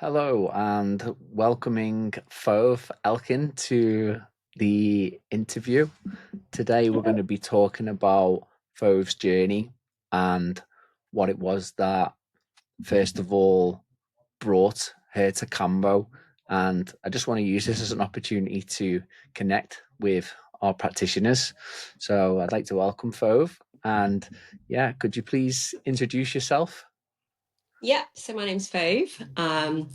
Hello and welcoming Fauve Elkin to the interview. Today we're going to be talking about Fauve's journey and what it was that first of all brought her to Kambo. And I just want to use this as an opportunity to connect with our practitioners. So I'd like to welcome Fauve. And yeah, could you please introduce yourself? Yeah, so my name's Fauve. I'm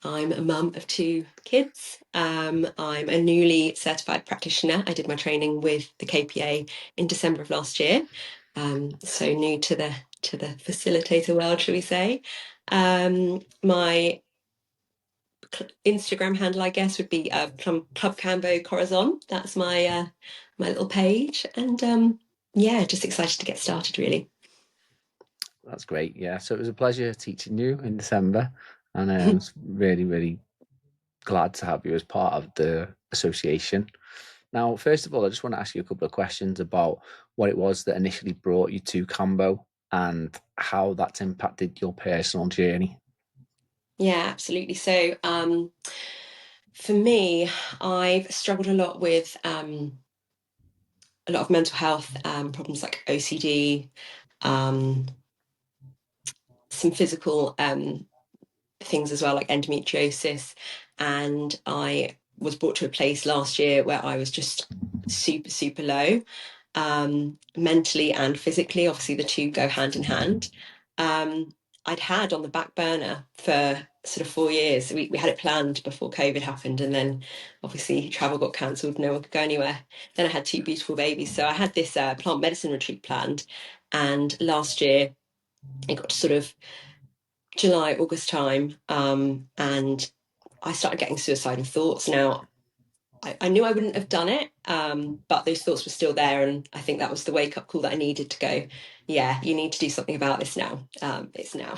a mum of two kids. I'm a newly certified practitioner. I did my training with the KPA in December of last year. So new to the facilitator world, shall we say? My Instagram handle, I guess, would be Club Kambo Corazon. That's my little page, and yeah, just excited to get started, really. That's great. Yeah. So it was a pleasure teaching you in December, and I was really, really glad to have you as part of the association. Now, first of all, I just want to ask you a couple of questions about what it was that initially brought you to Cambo and how that's impacted your personal journey. Yeah, absolutely. So, for me, I've struggled a lot with a lot of mental health problems like OCD, um, some physical things as well, like endometriosis. And I was brought to a place last year where I was just super, super low, mentally and physically. Obviously, the two go hand in hand. Um, I'd had on the back burner for sort of 4 years. We had it planned before COVID happened, and then obviously travel got cancelled. No one could go anywhere. Then I had two beautiful babies, so I had this plant medicine retreat planned. And last year, it got to sort of July, August time, and I started getting suicidal thoughts. Now, I knew I wouldn't have done it, but those thoughts were still there. And I think that was the wake up call that I needed to go, yeah, you need to do something about this now. It's now.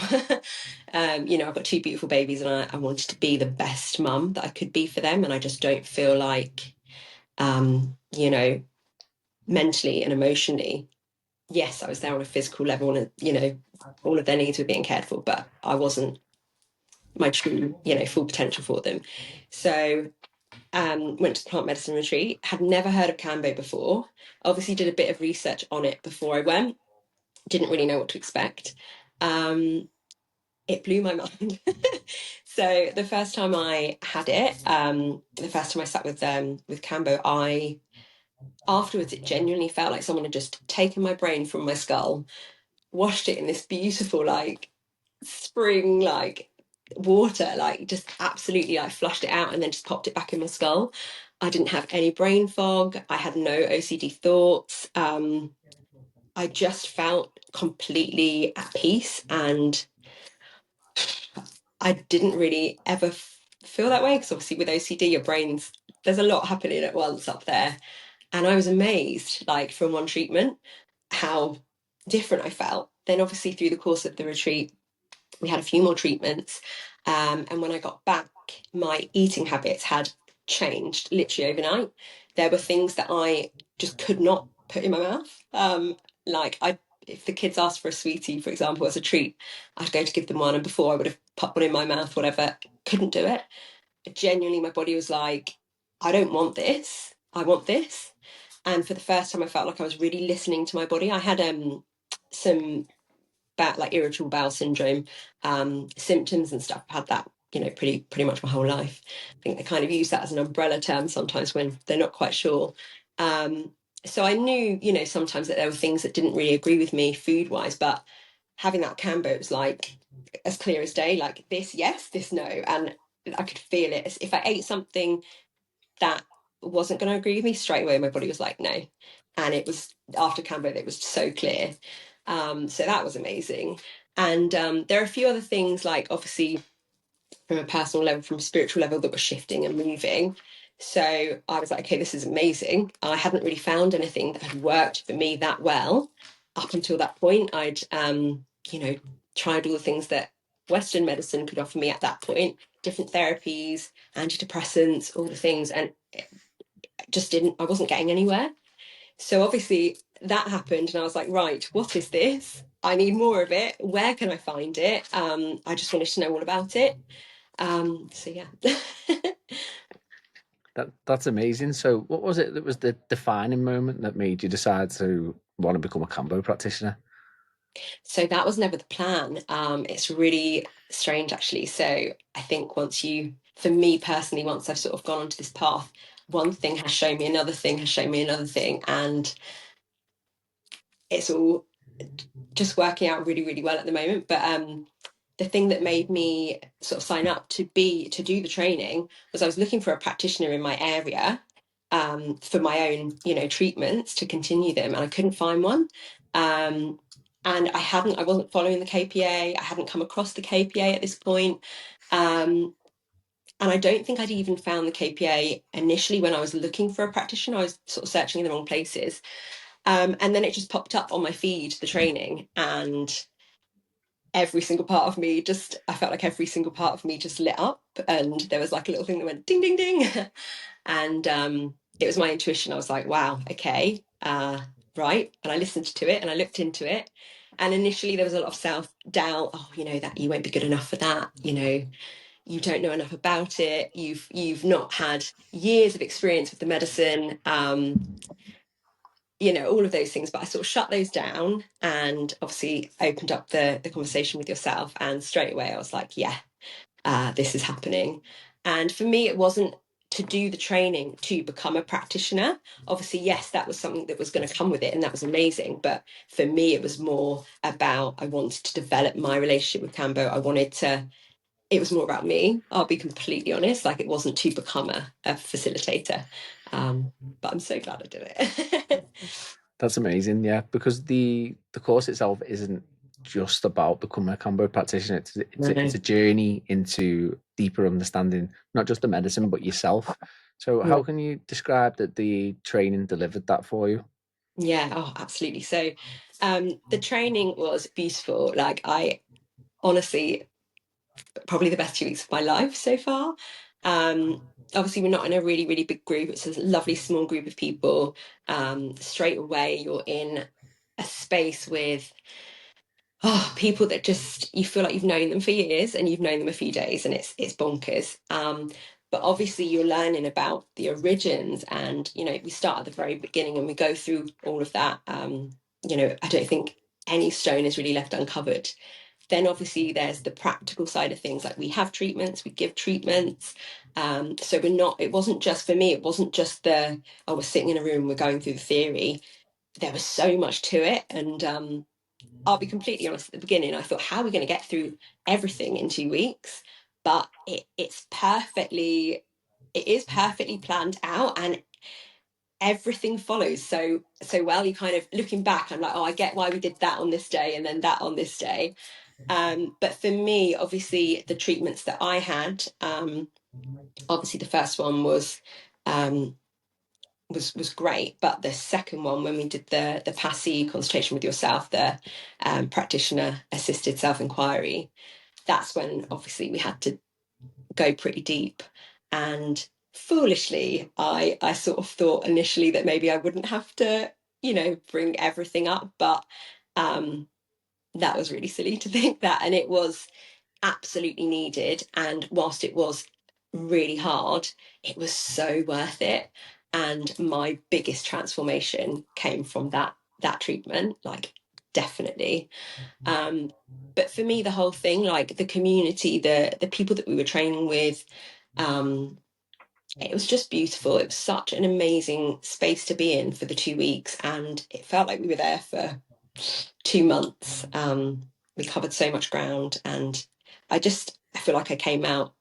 I've got two beautiful babies and I wanted to be the best mum that I could be for them. And I just don't feel like, mentally and emotionally, yes, I was there on a physical level and, all of their needs were being cared for, but I wasn't my true, full potential for them. So went to the plant medicine retreat, had never heard of Kambo before, obviously did a bit of research on it before I went, didn't really know what to expect. It blew my mind. So the first time I had it, the first time I sat with Kambo, I afterwards it genuinely felt like someone had just taken my brain from my skull, washed it in this beautiful like spring like water, like just absolutely like flushed it out and then just popped it back in my skull. I didn't have any brain fog. I had no OCD thoughts. I just felt completely at peace, and I didn't really ever feel that way because obviously with OCD, your brain's there's a lot happening at once up there. And I was amazed, like from one treatment, how different I felt. Then obviously through the course of the retreat, we had a few more treatments. And when I got back, my eating habits had changed literally overnight. There were things that I just could not put in my mouth. If the kids asked for a sweetie, for example, as a treat, I'd go to give them one, and before I would have put one in my mouth, whatever, couldn't do it. Genuinely, my body was like, I don't want this. I want this. And for the first time, I felt like I was really listening to my body. I had some like irritable bowel syndrome symptoms and stuff. I've had that, pretty much my whole life. I think they kind of use that as an umbrella term sometimes when they're not quite sure. So I knew, sometimes that there were things that didn't really agree with me food wise, but having that Kambo was like as clear as day, like this yes, this no. And I could feel it. If I ate something that wasn't going to agree with me, straight away my body was like no. And it was after Kambo that it was so clear. So that was amazing. And there are a few other things, like obviously from a personal level, from a spiritual level, that were shifting and moving. So I was like, okay, this is amazing. I hadn't really found anything that had worked for me that well up until that point. I'd, tried all the things that Western medicine could offer me at that point, different therapies, antidepressants, all the things, and it just didn't. I wasn't getting anywhere. So obviously that happened, and I was like, right, what is this? I need more of it. Where can I find it? I just wanted to know all about it. So yeah. That's amazing. So, what was it that was the defining moment that made you decide to want to become a Kambo practitioner? So that was never the plan. It's really strange, actually. So I think for me personally, once I've sort of gone onto this path, one thing has shown me another thing, has shown me another thing, and it's all just working out really, really well at the moment. But the thing that made me sort of sign up to do the training was I was looking for a practitioner in my area for my own, treatments to continue them, and I couldn't find one. And I wasn't following the KPA. I hadn't come across the KPA at this point. And I don't think I'd even found the KPA initially when I was looking for a practitioner. I was sort of searching in the wrong places. And then it just popped up on my feed, the training, and every single part of me I felt like every single part of me just lit up, and there was like a little thing that went ding, ding, ding. And it was my intuition. I was like, wow, okay, right. And I listened to it and I looked into it. And initially there was a lot of self-doubt. Oh, that you won't be good enough for that. You don't know enough about it. You've not had years of experience with the medicine. All of those things, but I sort of shut those down and obviously opened up the conversation with yourself, and straight away I was like, yeah, this is happening. And for me, it wasn't to do the training to become a practitioner. Obviously, yes, that was something that was going to come with it, and that was amazing. But for me, it was more about, I wanted to develop my relationship with Kambo. It was more about me. I'll be completely honest. Like, it wasn't to become a facilitator. But I'm so glad I did it. That's amazing, yeah, because the course itself isn't just about becoming a Kambo practitioner. It's a journey into deeper understanding, not just the medicine, but yourself. So, how can you describe that the training delivered that for you? Yeah, oh, absolutely. So the training was beautiful. Like, I honestly, probably the best 2 weeks of my life so far. Obviously, we're not in a really, really big group. It's a lovely small group of people. Straight away, you're in a space with people that just, you feel like you've known them for years and you've known them a few days, and it's bonkers. But obviously you're learning about the origins, and we start at the very beginning and we go through all of that. I don't think any stone is really left uncovered. Then obviously there's the practical side of things, like we have treatments, we give treatments. So it wasn't just, for me, it wasn't just we're sitting in a room, we're going through the theory. There was so much to it. And I'll be completely honest, at the beginning, I thought, how are we going to get through everything in 2 weeks? But it is perfectly planned out, and everything follows so well. You kind of, looking back, I'm like, oh, I get why we did that on this day and then that on this day. But for me, obviously, the treatments that I had, obviously the first one um, was great, but the second one, when we did the PASI consultation with yourself, the practitioner assisted self-inquiry, that's when obviously we had to go pretty deep. And foolishly, I sort of thought initially that maybe I wouldn't have to, bring everything up, but that was really silly to think that. And it was absolutely needed. And whilst it was really hard, it was so worth it. And my biggest transformation came from that treatment, like, definitely. Um, but for me, the whole thing, like the community, the people that we were training with, it was just beautiful. It was such an amazing space to be in for the 2 weeks, and it felt like we were there for 2 months. We covered so much ground, and I feel like I came out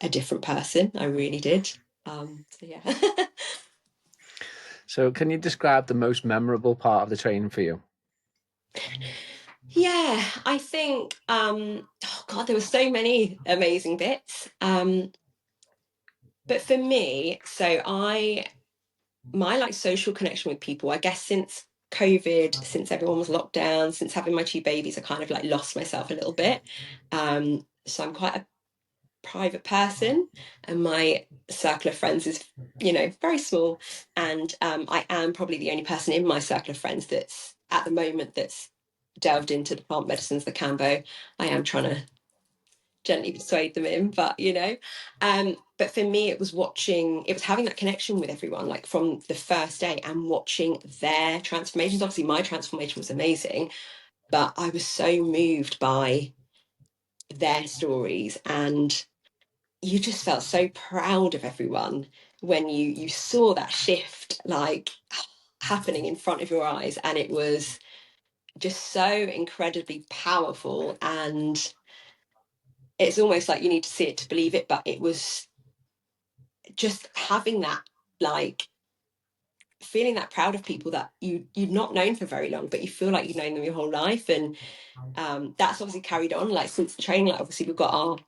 a different person. I really did. So yeah. So, can you describe the most memorable part of the training for you? Yeah, I think oh God, there were so many amazing bits. But for me, my like social connection with people, I guess since COVID, since everyone was locked down, since having my 2 babies, I kind of like lost myself a little bit. So I'm quite a private person, and my circle of friends is, very small. And I am probably the only person in my circle of friends that's at the moment that's delved into the plant medicines, the Kambo. I am trying to gently persuade them in, but but for me it was having that connection with everyone, like from the first day, and watching their transformations. Obviously my transformation was amazing, but I was so moved by their stories, and you just felt so proud of everyone when you saw that shift like happening in front of your eyes, and it was just so incredibly powerful. And it's almost like you need to see it to believe it, but it was just having that, like, feeling that proud of people that you've not known for very long, but you feel like you've known them your whole life. And that's obviously carried on, like, since the training. Like, obviously we've got our,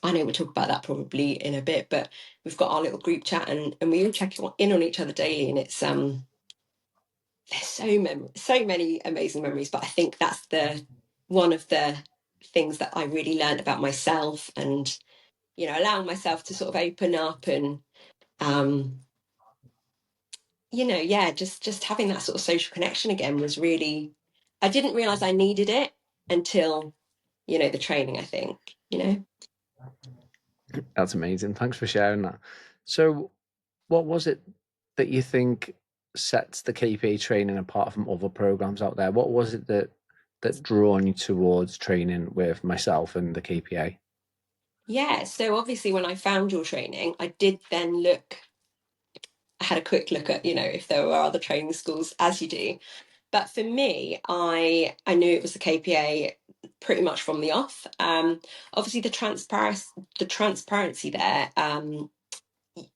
I know we'll talk about that probably in a bit, but we've got our little group chat, and we all check in on each other daily, and it's there's so many amazing memories. But I think that's one of the things that I really learned about myself, and allowing myself to sort of open up, and yeah, just having that sort of social connection again was really, I didn't realize I needed it until the training, I think. That's amazing. Thanks for sharing that. So, what was it that you think sets the KPA training apart from other programs out there? What was it that drawn you towards training with myself and the KPA? Yeah, so obviously when I found your training, I did then I had a quick look at, if there were other training schools, as you do. But for me, I knew it was the KPA pretty much from the off. Obviously the transparency there,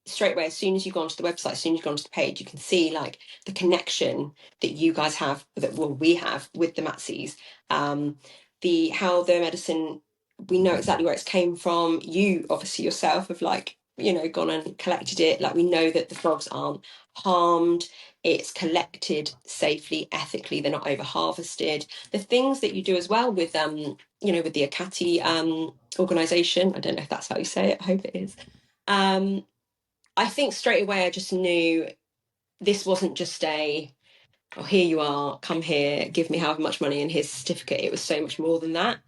straight away, as soon as you go onto the website, as soon as you go onto the page, you can see like the connection that you guys have, we have with the Matsies. How the medicine, we know exactly where it's came from. You obviously yourself have, like, gone and collected it. Like, we know that the frogs aren't harmed. It's collected safely, ethically. They're not over harvested. The things that you do as well with with the Akati organization. I don't know if that's how you say it. I hope it is. I think straight away I just knew this wasn't just oh, here you are, come here, give me however much money and here's a certificate. It was so much more than that.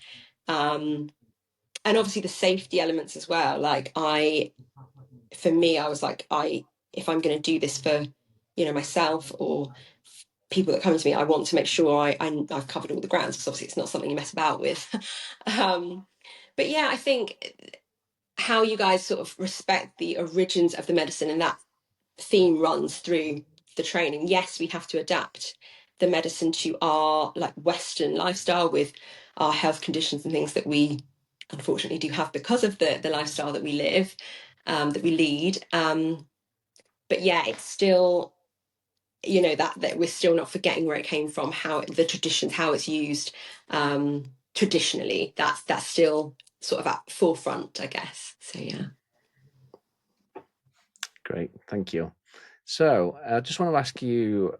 And obviously the safety elements as well. Like, for me, I was like, if I'm going to do this for, myself or people that come to me, I want to make sure I've covered all the grounds, because obviously it's not something you mess about with. But yeah, I think how you guys sort of respect the origins of the medicine, and that theme runs through the training. Yes, we have to adapt the medicine to our, like, Western lifestyle with our health conditions and things that we unfortunately do have because of the lifestyle that we live, that we lead. But yeah, it's still, that we're still not forgetting where it came from, how the traditions, how it's used traditionally. That's still sort of at forefront, I guess. So yeah. Great, thank you. So, I just want to ask you,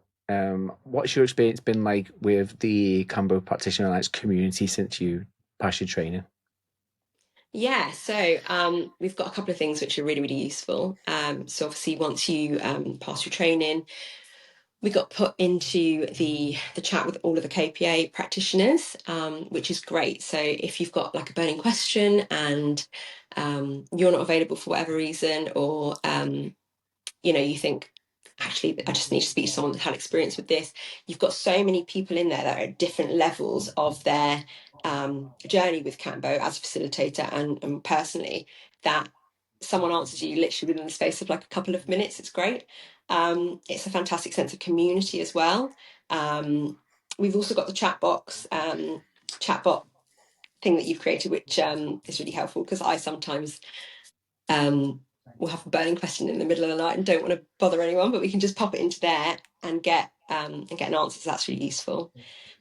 what's your experience been like with the Kambo Practitioner Alliance community since you passed your training? Yeah, so we've got a couple of things which are really, really useful. So obviously once you pass your training, we got put into the chat with all of the KPA practitioners, which is great. So if you've got like a burning question and you're not available for whatever reason, or you think, actually, I just need to speak to someone that had experience with this. You've got so many people in there that are at different levels of their journey with Kambo as a facilitator and personally, that someone answers you literally within the space of like a couple of minutes. It's great. It's a fantastic sense of community as well. We've also got the chatbot thing that you've created, which is really helpful, because I sometimes will have a burning question in the middle of the night and don't want to bother anyone, but we can just pop it into there and get an answer. So that's really useful.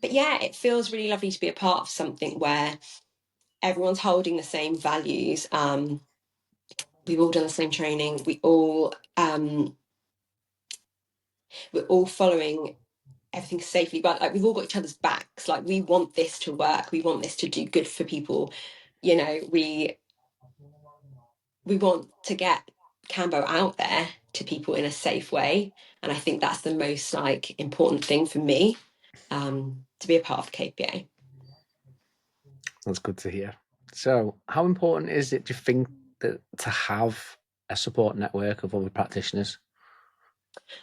But yeah, it feels really lovely to be a part of something where everyone's holding the same values. We've all done the same training. We're all following everything safely, but like, we've all got each other's backs. Like, we want this to work. We want this to do good for people. We want to get Kambo out there to people in a safe way, and I think that's the most, like, important thing for me, to be a part of KPA. That's good to hear. So, how important is it, do you think, that to have a support network of other practitioners?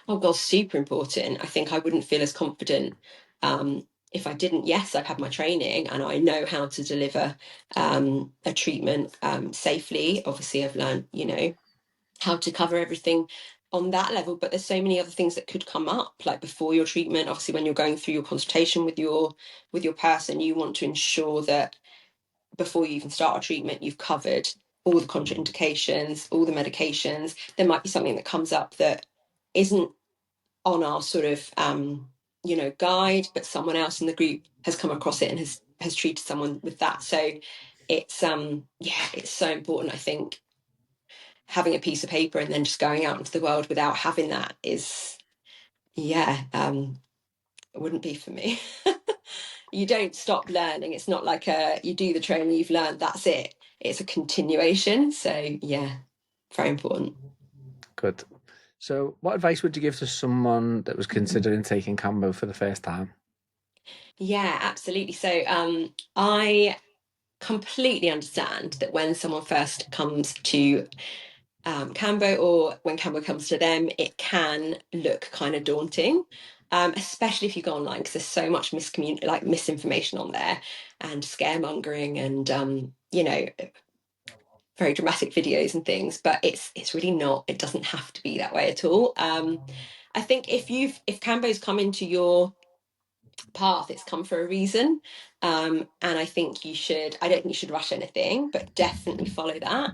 Oh God, super important. I think I wouldn't feel as confident if I didn't. Yes, I've had my training and I know how to deliver a treatment safely. Obviously, I've learned, how to cover everything on that level, but there's so many other things that could come up, like before your treatment. Obviously, when you're going through your consultation with your person, you want to ensure that before you even start a treatment, you've covered all the contraindications, all the medications. There might be something that comes up that isn't on our sort of guide, but someone else in the group has come across it and has treated someone with that. So it's it's so important. I think having a piece of paper and then just going out into the world without having that is it wouldn't be for me. You don't stop learning. It's not like you do the training, you've learned, that's it. It's a continuation. So yeah, very important. Good. So, what advice would you give to someone that was considering taking Kambo for the first time? Yeah, absolutely. So I completely understand that when someone first comes to Kambo, or when Kambo comes to them, it can look kind of daunting, especially if you go online, because there's so much misinformation on there, and scaremongering, and very dramatic videos and things. But it's really not. It doesn't have to be that way at all. I think if Kambo's come into your path, it's come for a reason, and I don't think you should rush anything, but definitely follow that.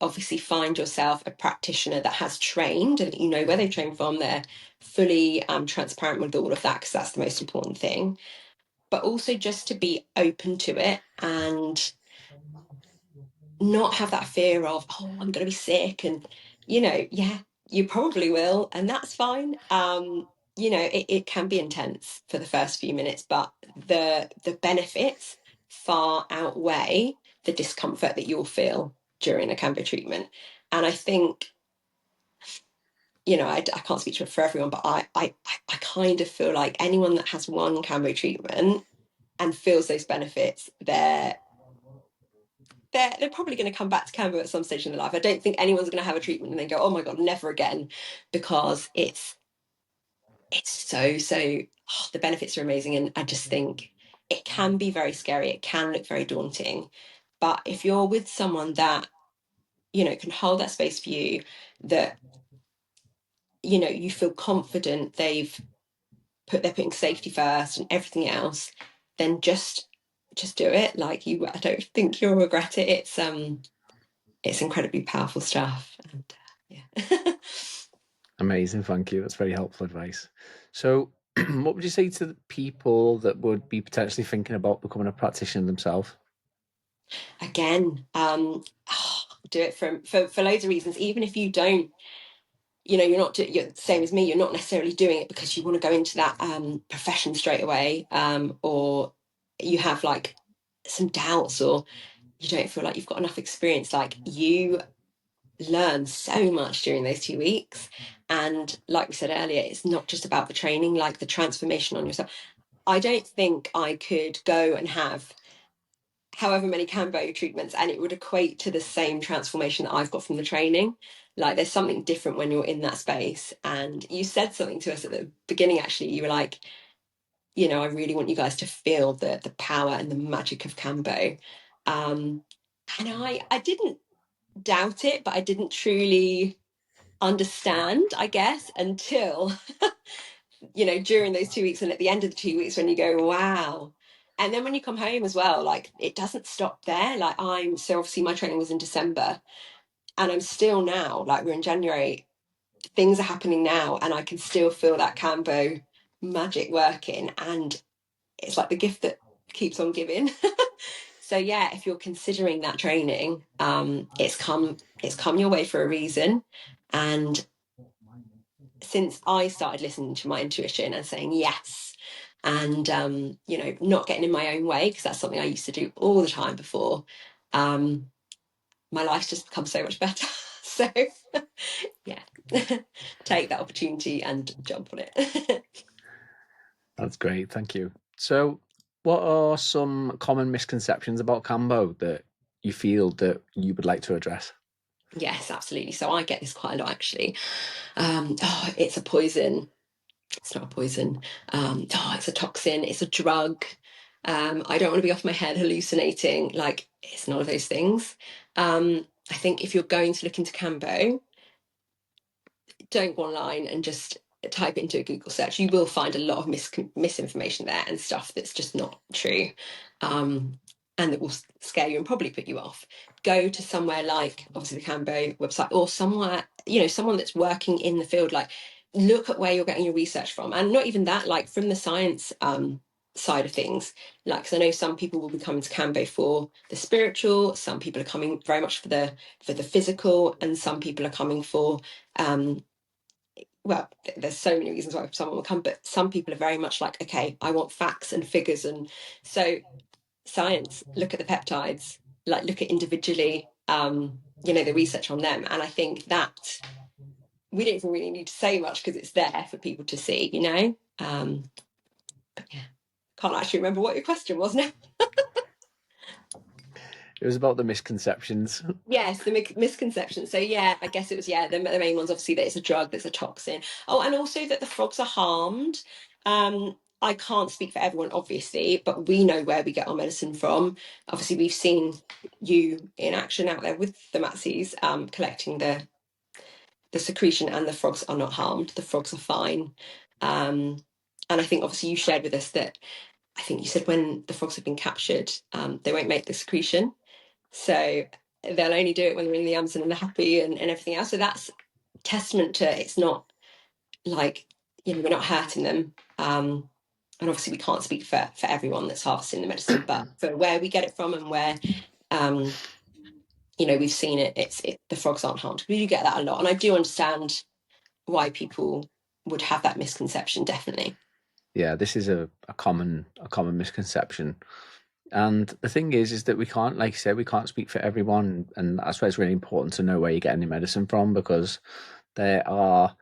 Obviously find yourself a practitioner that has trained and you know where they've trained from. They're fully transparent with all of that, because that's the most important thing, but also just to be open to it and not have that fear of, oh, I'm going to be sick. And yeah, you probably will, and that's fine. It can be intense for the first few minutes, but the benefits far outweigh the discomfort that you'll feel during a Kambo treatment. And I think, I can't speak for everyone, but I kind of feel like anyone that has one Kambo treatment and feels those benefits, they're probably going to come back to Kambo at some stage in their life. I don't think anyone's going to have a treatment and then go, oh my God, never again, because it's so the benefits are amazing. And I just think it can be very scary. It can look very daunting. But if you're with someone that, can hold that space for you, that, you feel confident they're putting safety first and everything else, then just do it. I don't think you'll regret it. It's incredibly powerful stuff. And yeah. Amazing, thank you. That's very helpful advice. So, what would you say to the people that would be potentially thinking about becoming a practitioner themselves? Again, do it for loads of reasons. Even if you don't, you're not you're the same as me, you're not necessarily doing it because you want to go into that profession straight away, or you have like some doubts, or you don't feel like you've got enough experience. Like, you learn so much during those 2 weeks, and like we said earlier, it's not just about the training, like the transformation on yourself. I don't think I could go and have however many Kambo treatments and it would equate to the same transformation that I've got from the training. Like, there's something different when you're in that space. And you said something to us at the beginning, actually. You were like, I really want you guys to feel the power and the magic of Kambo. And I didn't doubt it, but I didn't truly understand, I guess, until during those 2 weeks, and at the end of the 2 weeks, when you go, wow. And then when you come home as well, like, it doesn't stop there. Like, so obviously my training was in December, and I'm still now, like, we're in January, things are happening now, and I can still feel that Kambo magic working. And it's like the gift that keeps on giving. So yeah, if you're considering that training, it's come your way for a reason. And since I started listening to my intuition and saying yes, and not getting in my own way, because that's something I used to do all the time before, my life's just become so much better. So yeah, take that opportunity and jump on it. That's great, thank you. So, What are some common misconceptions about Kambo that you feel that you would like to address? Yes, absolutely. So I get this quite a lot, actually. Oh, it's a poison. It's not a poison. Oh, it's a toxin. It's a drug. I don't want to be off my head hallucinating. Like, it's none of those things. I think if you're going to look into Kambo, don't go online and just type it into a Google search. You will find a lot of misinformation there and stuff that's just not true, and that will scare you and probably put you off. Go to somewhere like obviously the Kambo website, or somewhere, someone that's working in the field. Like, look at where you're getting your research from, and not even that, like from the science side of things. Like, because I know some people will be coming to Kambo for the spiritual, some people are coming very much for the physical, and some people are coming for well, there's so many reasons why someone will come, but some people are very much like, okay, I want facts and figures. And so science, look at the peptides, like look at individually, the research on them. And I think that we don't even really need to say much because it's there for people to see. But yeah, can't actually remember what your question was now. It was about the misconceptions. Yes, the misconception. So yeah, I guess it was the main ones. Obviously, that it's a drug, that's a toxin. Oh, and also that the frogs are harmed. I can't speak for everyone, obviously, but we know where we get our medicine from. Obviously, we've seen you in action out there with the Matsies, collecting the secretion, and the frogs are not harmed. The frogs are fine. And I think obviously you shared with us that I think you said when the frogs have been captured, they won't make the secretion. So they'll only do it when they're in the Amazon and they're happy and everything else. So that's testament to it's not like, we're not hurting them. And obviously we can't speak for everyone that's harvesting the medicine, but for where we get it from and where, we've seen it, the frogs aren't harmed. We do get that a lot. And I do understand why people would have that misconception, definitely. Yeah, this is a common misconception. And the thing is that we can't, like you said, we can't speak for everyone, and that's why it's really important to know where you're getting your medicine from, because there are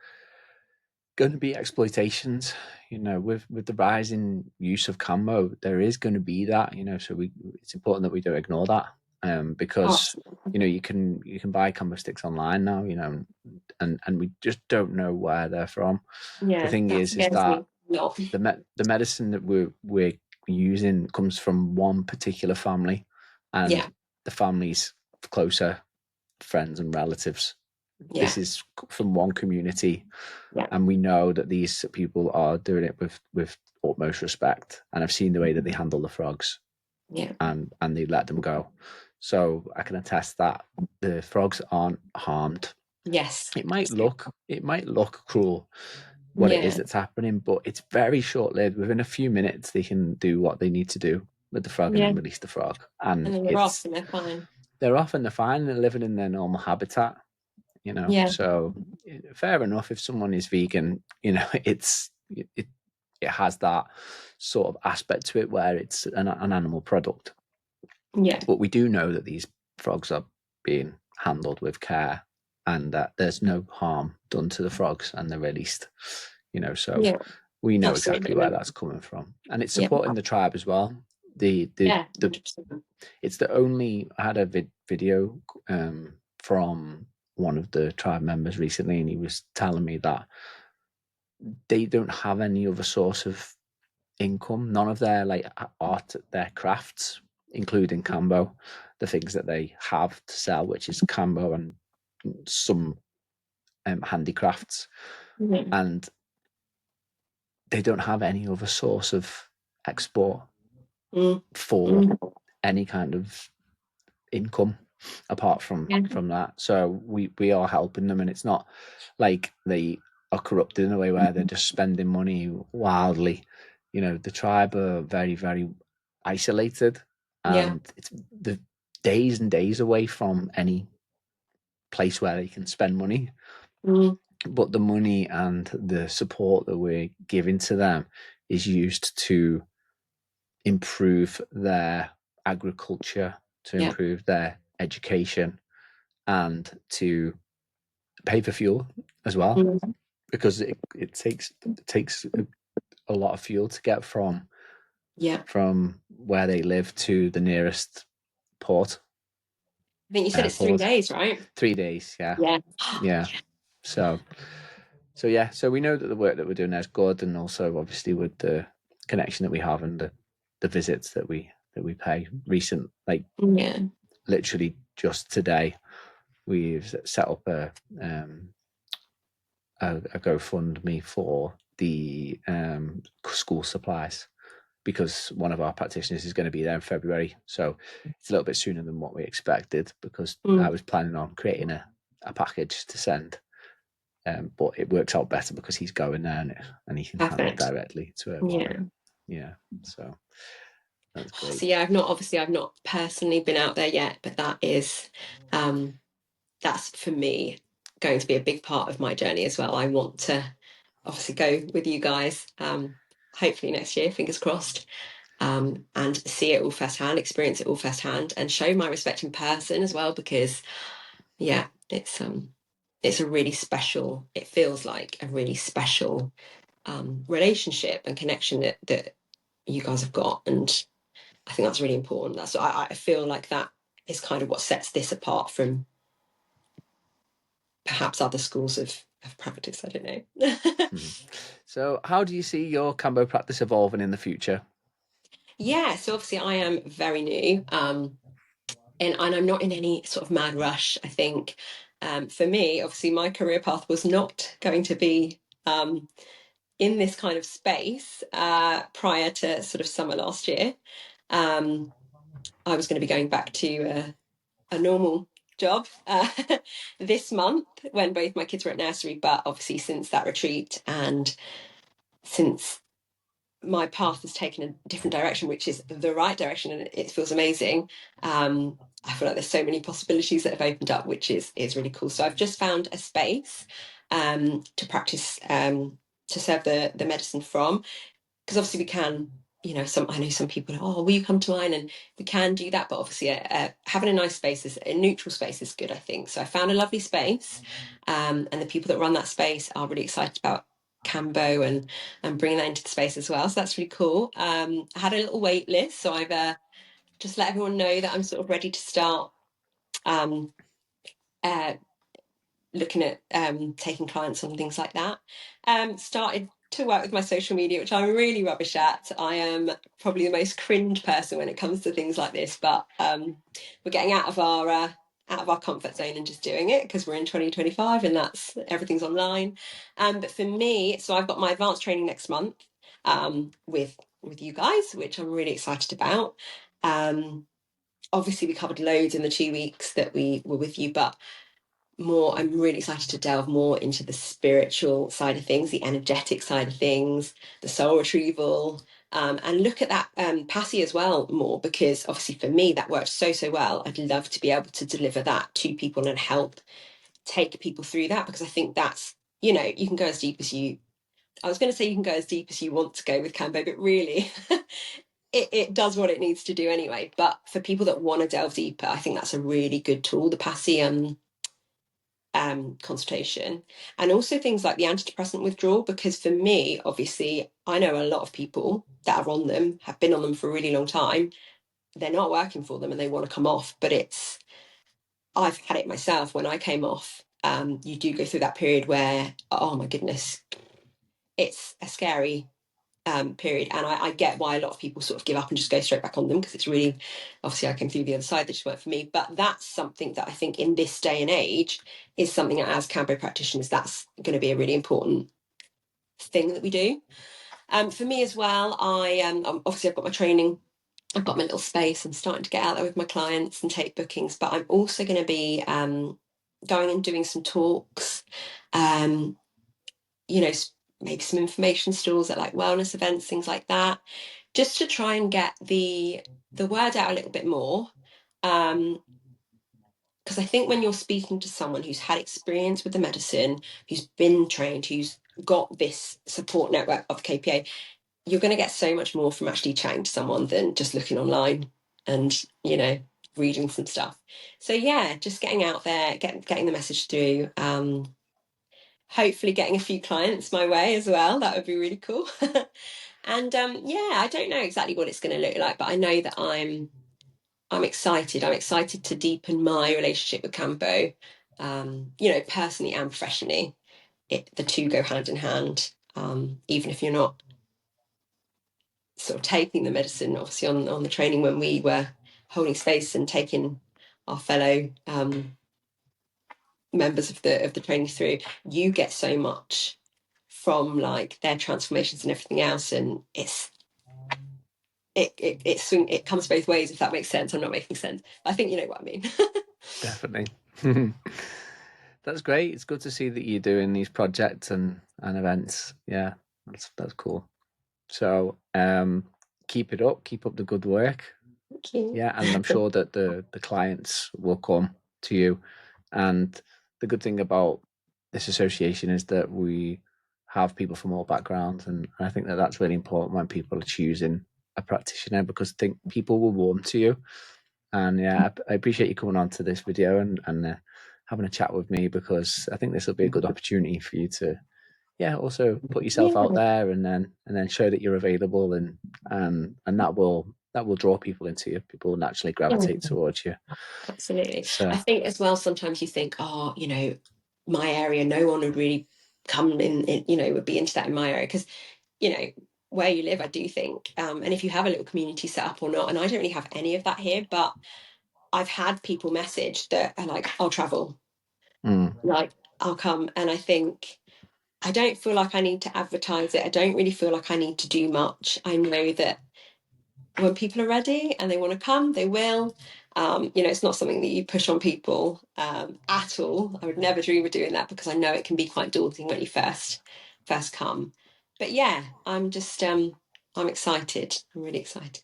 going to be exploitations. With the rising use of Kambo, there is going to be that. So it's important that we don't ignore that, because Absolutely. you can buy Kambo sticks online now. And we just don't know where they're from. The Yeah, thing that is scares that me a lot. the medicine that we're using comes from one particular family, and Yeah, the family's closer friends and relatives. yeah, This is from one community, yeah, and we know that these people are doing it with utmost respect. And I've seen the way that they handle the frogs, yeah. and they let them go. So I can attest that the frogs aren't harmed. Yes. It might look cruel, what it is Yeah, that's happening, but it's very short lived. Within a few minutes, they can do what they need to do with the frog and yeah. then release the frog. And And then they're off and they're fine. they're off and they're fine and they're living in their normal habitat. Yeah, So fair enough if someone is vegan, it has that sort of aspect to it where it's an animal product. yeah, But we do know that these frogs are being handled with care, and that there's no harm done to the frogs, and they're released. So yeah. we know exactly where Absolutely. that's coming from, and it's Yeah, supporting the tribe as well. yeah, The 100%. It's the only I had a video from one of the tribe members recently, and he was telling me that they don't have any other source of income. None of their like art, their crafts, including Kambo, the things that they have to sell, which is Kambo and some handicrafts, Yeah. and they don't have any other source of export Mm, for mm, any kind of income apart from yeah, that. So we are helping them, and it's not like they are corrupted in a way where they're just spending money wildly. The tribe are very, very isolated, yeah, and it's the days and days away from any place where they can spend money. mm, But the money and the support that we're giving to them is used to improve their agriculture, to yeah, improve their education, and to pay for fuel as well, mm, because it takes a lot of fuel to get from Yeah. from where they live to the nearest port, I think you said it's 3 airport. days, right? 3 days, yeah. Yeah. Yeah. So yeah, so we know that the work that we're doing there is good, and also obviously with the connection that we have and the visits that we pay recent, like Yeah. literally just today, we've set up a GoFundMe for the school supplies, because one of our practitioners is going to be there in February. So it's a little bit sooner than what we expected, because I was planning on creating a package to send. But it works out better because he's going there, and he can hand it Perfect. directly to Yeah. everyone. Yeah, so that's great. So yeah, I've not personally been out there yet, but that's for me going to be a big part of my journey as well. I want to obviously go with you guys, hopefully next year, fingers crossed, and see it all firsthand, experience it all firsthand, and show my respect in person as well, because yeah, it's a really special, it feels like a really special relationship and connection that you guys have got, and I think that's really important. I feel like that is kind of what sets this apart from perhaps other schools of practice. I don't know. Mm-hmm. So, how do you see your Kambo practice evolving in the future? Yeah, so obviously I am very new, and I'm not in any sort of mad rush. I think for me, obviously, my career path was not going to be in this kind of space prior to sort of summer last year. Um, I was going to be going back to a normal job this month when both my kids were at nursery, but obviously since that retreat and since my path has taken a different direction, which is the right direction, and it feels amazing. I feel like there's so many possibilities that have opened up, which is really cool. So I've just found a space to practice, to serve the medicine from, because obviously we can, I know some people are, oh, will you come to mine, and we can do that, but obviously having a nice space, a neutral space, is good, I think. So I found a lovely space, and the people that run that space are really excited about Kambo and bringing that into the space as well, so that's really cool. I had a little wait list, so I've just let everyone know that I'm sort of ready to start um, uh, looking at taking clients on, things like that. Started to work with my social media, which I'm really rubbish at. I am probably the most cringe person when it comes to things like this, but we're getting out of our comfort zone and just doing it, because we're in 2025 and that's everything's online. But for me, so I've got my advanced training next month with you guys, which I'm really excited about. Obviously we covered loads in the 2 weeks that we were with you, but I'm really excited to delve more into the spiritual side of things, the energetic side of things, the soul retrieval, and look at that passy as well more, because obviously for me that works so well. I'd love to be able to deliver that to people and help take people through that, because I think that's, you can go as deep as you, I was going to say you can go as deep as you want to go with Kambo, but really it does what it needs to do anyway. But for people that want to delve deeper, I think that's a really good tool, the passy consultation, and also things like the antidepressant withdrawal, because for me, obviously, I know a lot of people that are on them, have been on them for a really long time, they're not working for them and they want to come off, but I've had it myself. When I came off, you do go through that period where, oh my goodness, it's a scary period, and I get why a lot of people sort of give up and just go straight back on them, because it's really, obviously I came through the other side, that just weren't for me. But that's something that I think in this day and age is something that, as Kambo practitioners, that's going to be a really important thing that we do. For me as well, obviously I've got my training, I've got my little space, I'm starting to get out there with my clients and take bookings, but I'm also going to be going and doing some talks, um, you know, maybe some information stalls at like wellness events, things like that, just to try and get the word out a little bit more. Because I think when you're speaking to someone who's had experience with the medicine, who's been trained, who's got this support network of KPA, you're going to get so much more from actually chatting to someone than just looking online and, reading some stuff. So yeah, just getting out there, getting the message through. Hopefully getting a few clients my way as well. That would be really cool. And yeah, I don't know exactly what it's going to look like, but I know that I'm excited. I'm excited to deepen my relationship with Kambo, you know, personally and professionally. The two go hand in hand. Even if you're not sort of taking the medicine, obviously on the training when we were holding space and taking our fellow members of the training through, you get so much from like their transformations and everything else, and it comes both ways, if that makes sense. I'm not making sense. I think you know what I mean. Definitely. That's great. It's good to see that you're doing these projects and events. Yeah, that's cool. So keep it up, keep up the good work. Thank you. Yeah, and I'm sure that the clients will come to you. And the good thing about this association is that we have people from all backgrounds, and I think that that's really important when people are choosing a practitioner, because I think people will warm to you. And yeah, I appreciate you coming on to this video and having a chat with me, because I think this will be a good opportunity for you to, yeah, also put yourself out Yeah, there, and then show that you're available, and that will draw people into you. People will naturally gravitate yeah, towards you. absolutely. I So think as well, sometimes you think, oh, you know, my area, no one would really come in, you know, would be into that in my area. Because, you know, where you live, I do think, and if you have a little community set up or not, and I don't really have any of that here, but I've had people message that are like, I'll travel, like, I'll come. And I think, I don't feel like I need to advertise it. I don't really feel like I need to do much. I know that when people are ready and they want to come, they will. You know, it's not something that you push on people at all. I would never dream of doing that, because I know it can be quite daunting when you first come. But yeah, I'm excited. I'm really excited.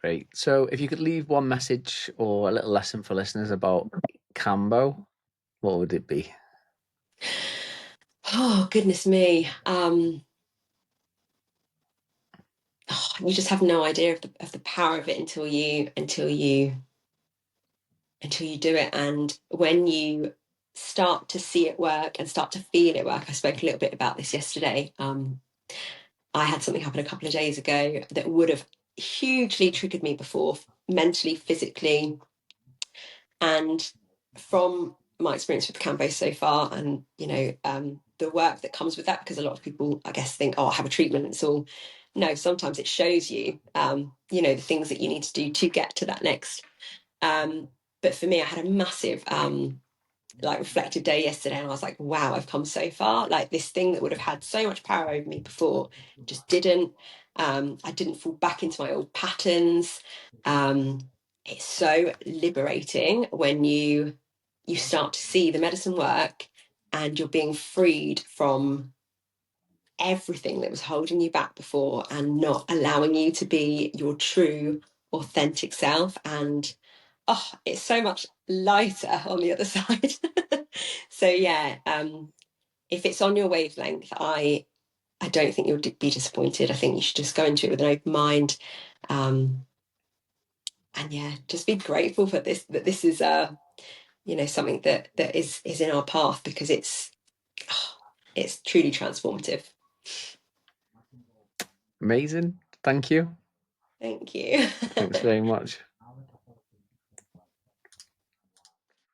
great. So if you could leave one message or a little lesson for listeners about Kambo, what would it be? Oh goodness me. You just have no idea of the power of it until you do it. And when you start to see it work and start to feel it work, I spoke a little bit about this yesterday. I had something happen a couple of days ago that would have hugely triggered me before, mentally, physically. And from my experience with Cambo so far, and you know, the work that comes with that, because a lot of people, I guess, think, oh, I have a treatment, it's all. No, sometimes it shows you, you know, the things that you need to do to get to that next. But for me, I had a massive like reflective day yesterday, and I was like, wow, I've come so far. Like, this thing that would have had so much power over me before just didn't. I didn't fall back into my old patterns. um, it's so liberating when you start to see the medicine work, and you're being freed from everything that was holding you back before and not allowing you to be your true authentic self. And oh, it's so much lighter on the other side. So yeah, if it's on your wavelength, I don't think you'll be disappointed. I think you should just go into it with an open mind, and yeah, just be grateful for this, that this is you know, something that is in our path, because it's truly transformative. Amazing. Thank you. Thank you. Thanks very much.